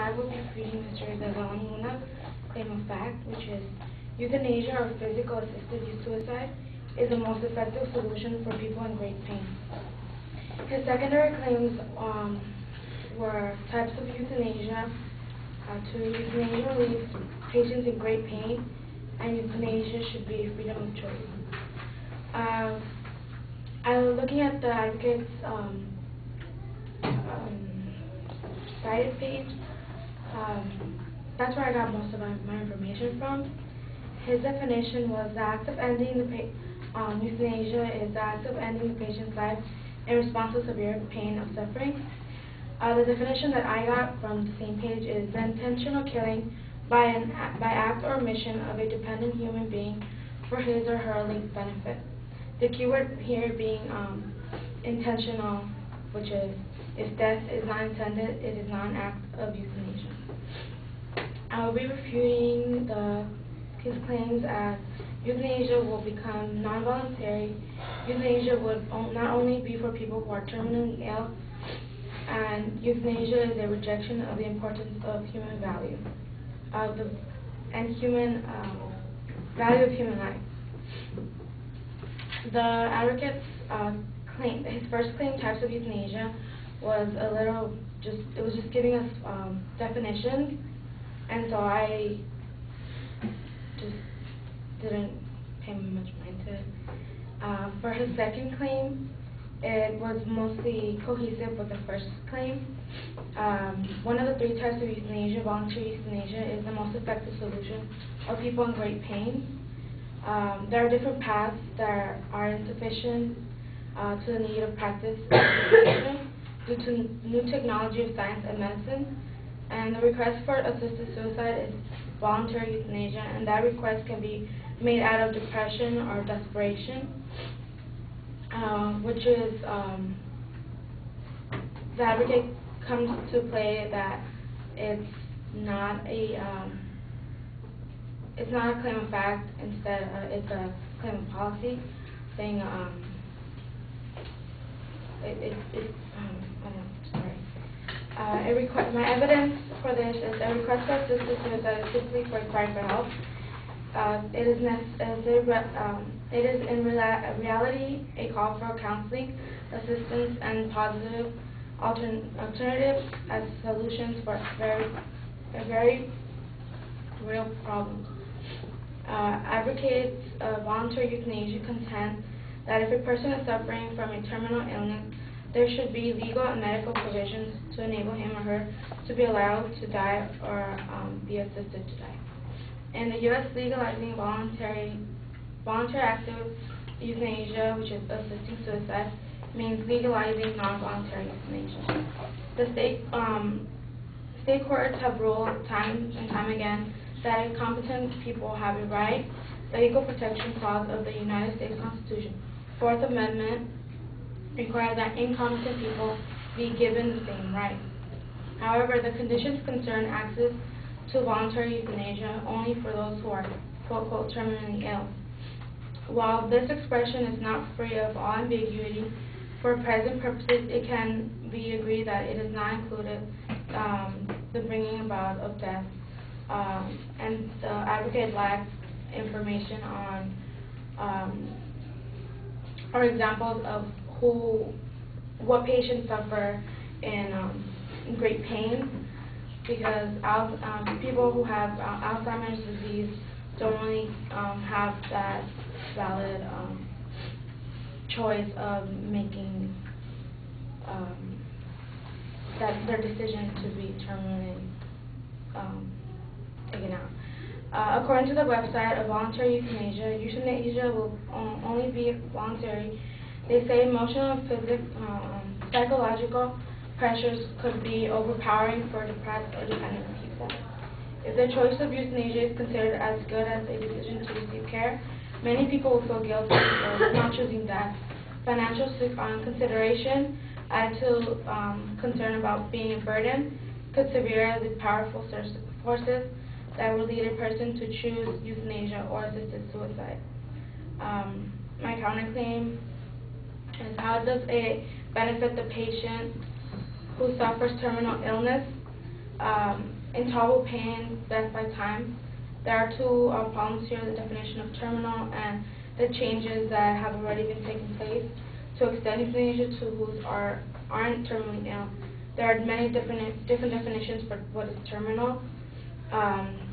I will be reading Mr. Luna claim of fact, which is euthanasia or physical assisted suicide is the most effective solution for people in great pain. His secondary claims were types of euthanasia, euthanasia relieves patients in great pain, and euthanasia should be freedom of choice. I was looking at the advocate's site page. That's where I got most of my information from. His definition was the act of ending the euthanasia is the act of ending the patient's life in response to severe pain or suffering. The definition that I got from the same page is the intentional killing by act or omission of a dependent human being for his or her linked benefit. The keyword here being intentional, which is if death is not intended, it is not an act of euthanasia. I will be refuting his claims as euthanasia will become non-voluntary. Euthanasia would not only be for people who are terminally ill, and euthanasia is a rejection of the importance of human value, human value of human life. The advocate's claim, his first claim, types of euthanasia, was it was just giving us definitions, and so I just didn't pay much mind to it. For his second claim, it was mostly cohesive with the first claim. One of the three types of euthanasia, voluntary euthanasia, is the most effective solution of people in great pain. There are different paths that are insufficient to the need of practice due to new technology of science and medicine. And the request for assisted suicide is voluntary euthanasia, and that request can be made out of depression or desperation, which is the advocate comes to play that it's not a claim of fact. Instead, it's a claim of policy, saying my evidence for this is a request for assisted suicide is typically for a cry for help. It is in reality a call for counseling, assistance, and positive alternatives as solutions for a very real problem. Advocates voluntary euthanasia contend that if a person is suffering from a terminal illness, there should be legal and medical provisions to enable him or her to be allowed to die or be assisted to die. In the U.S., legalizing voluntary active euthanasia, which is assisting suicide, means legalizing non-voluntary euthanasia. The state courts have ruled time and time again that incompetent people have a right. The Equal Protection Clause of the United States Constitution, Fourth Amendment, requires that incompetent people be given the same right. However, the conditions concern access to voluntary euthanasia only for those who are quote-unquote terminally ill. While this expression is not free of all ambiguity, for present purposes it can be agreed that it is not included the bringing about of death, and the advocate lacks information on or examples of what patients suffer in great pain, because people who have Alzheimer's disease don't really have that valid choice of making their decision to be terminally taken out. According to the website of voluntary euthanasia will only be voluntary. They say emotional and psychological pressures could be overpowering for depressed or dependent people. If the choice of euthanasia is considered as good as a decision to receive care, many people will feel guilty for not choosing death. Financial consideration, added to concern about being a burden, could sever the powerful forces that would lead a person to choose euthanasia or assisted suicide. My counterclaim is, how does it benefit the patient who suffers terminal illness intolerable pain, death by time. There are two problems here, the definition of terminal and the changes that have already been taking place to extend euthanasia to who aren't terminally ill. There are many different definitions for what is terminal.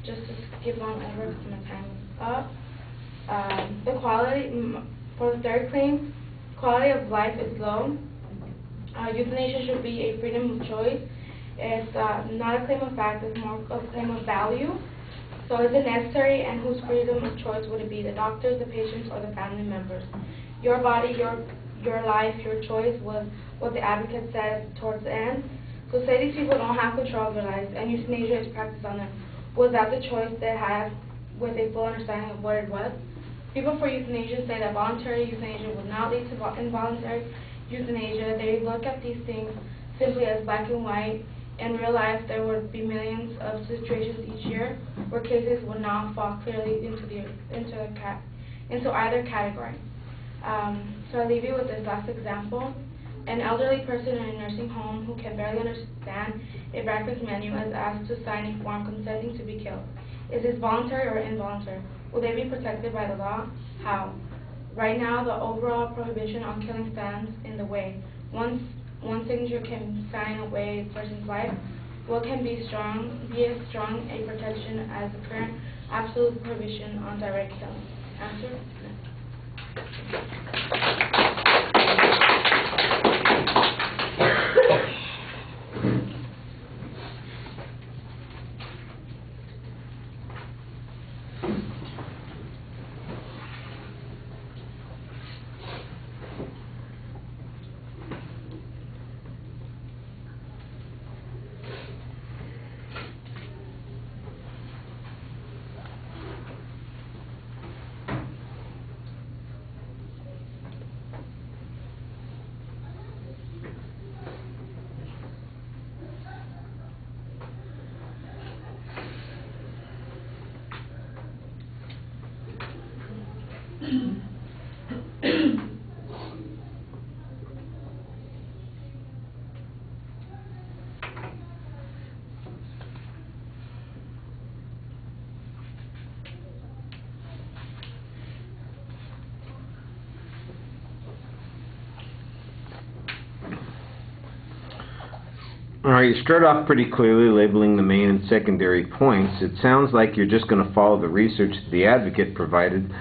Just to skip on over because my time is up. The quality, for the third claim, quality of life is low. Euthanasia should be a freedom of choice. It's not a claim of fact, it's more a claim of value. So is it necessary, and whose freedom of choice would it be? The doctors, the patients, or the family members? Your body, your life, your choice was what the advocate said towards the end. So say these people don't have control of their lives and euthanasia is practiced on them. Was that the choice they had with a full understanding of what it was? People for euthanasia say that voluntary euthanasia would not lead to involuntary euthanasia. They look at these things simply as black and white. In real life, there would be millions of situations each year where cases would not fall clearly into either category. So I leave you with this last example. An elderly person in a nursing home who can barely understand a breakfast menu is asked to sign a form consenting to be killed. Is this voluntary or involuntary? Will they be protected by the law? How? Right now, the overall prohibition on killing stands in the way. One signature can sign away a person's life. What can be as strong a protection as the current absolute prohibition on direct killing? Answer? All right, you start off pretty clearly labeling the main and secondary points. It sounds like you're just going to follow the research that the advocate provided.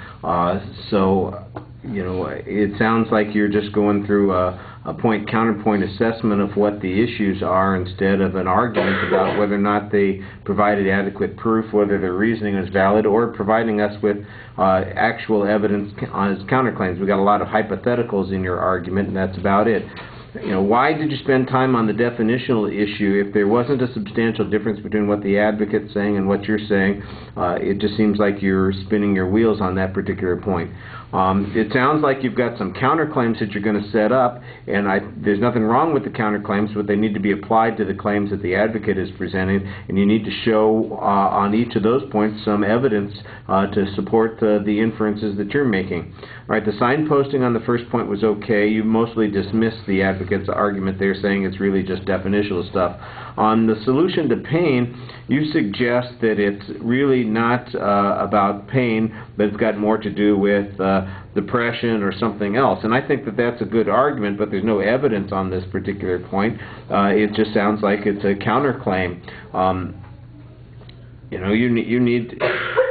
It sounds like you're just going through a point-counterpoint assessment of what the issues are instead of an argument about whether or not they provided adequate proof, whether their reasoning is valid, or providing us with actual evidence on his counterclaims. We've got a lot of hypotheticals in your argument, and that's about it. Why did you spend time on the definitional issue if there wasn't a substantial difference between what the advocate's saying and what you're saying? It just seems like you're spinning your wheels on that particular point. It sounds like you've got some counterclaims that you're going to set up, and there's nothing wrong with the counterclaims, but they need to be applied to the claims that the advocate is presenting, and you need to show on each of those points some evidence to support the inferences that you're making. All right, the signposting on the first point was okay. You mostly dismissed the advocate's argument there, saying it's really just definitional stuff. On the solution to pain, you suggest that it's really not about pain, but it's got more to do with depression or something else. And I think that that's a good argument, but there's no evidence on this particular point. It just sounds like it's a counterclaim. You need,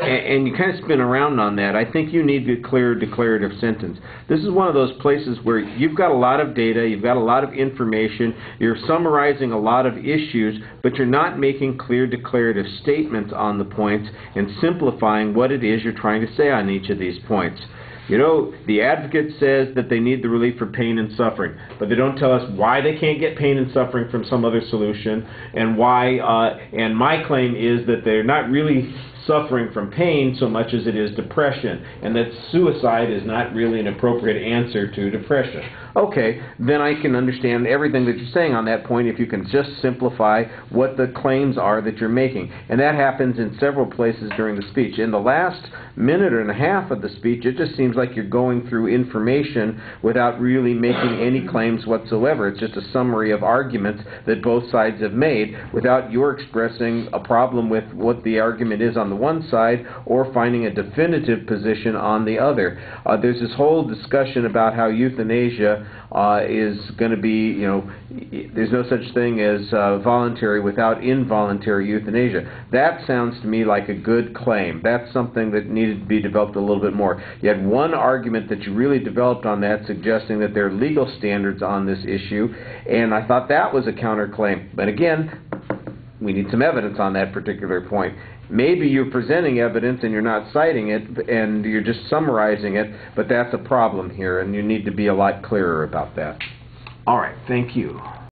and you kind of spin around on that. I think you need a clear declarative sentence. This is one of those places where you've got a lot of data, you've got a lot of information, you're summarizing a lot of issues, but you're not making clear declarative statements on the points and simplifying what it is you're trying to say on each of these points. The advocate says that they need the relief for pain and suffering, but they don't tell us why they can't get pain and suffering from some other solution, and why. And my claim is that they're not really suffering from pain so much as it is depression, and that suicide is not really an appropriate answer to depression. Okay, then I can understand everything that you're saying on that point if you can just simplify what the claims are that you're making. And that happens in several places during the speech. In the last minute and a half of the speech, it just seems like you're going through information without really making any claims whatsoever. It's just a summary of arguments that both sides have made without your expressing a problem with what the argument is on the one side or finding a definitive position on the other. There's this whole discussion about how euthanasia is going to be, there's no such thing as voluntary without involuntary euthanasia. That sounds to me like a good claim. That's something that needed to be developed a little bit more. You had one argument that you really developed on that, suggesting that there are legal standards on this issue, and I thought that was a counterclaim. But again, we need some evidence on that particular point. Maybe you're presenting evidence and you're not citing it and you're just summarizing it, but that's a problem here, and you need to be a lot clearer about that. All right, thank you.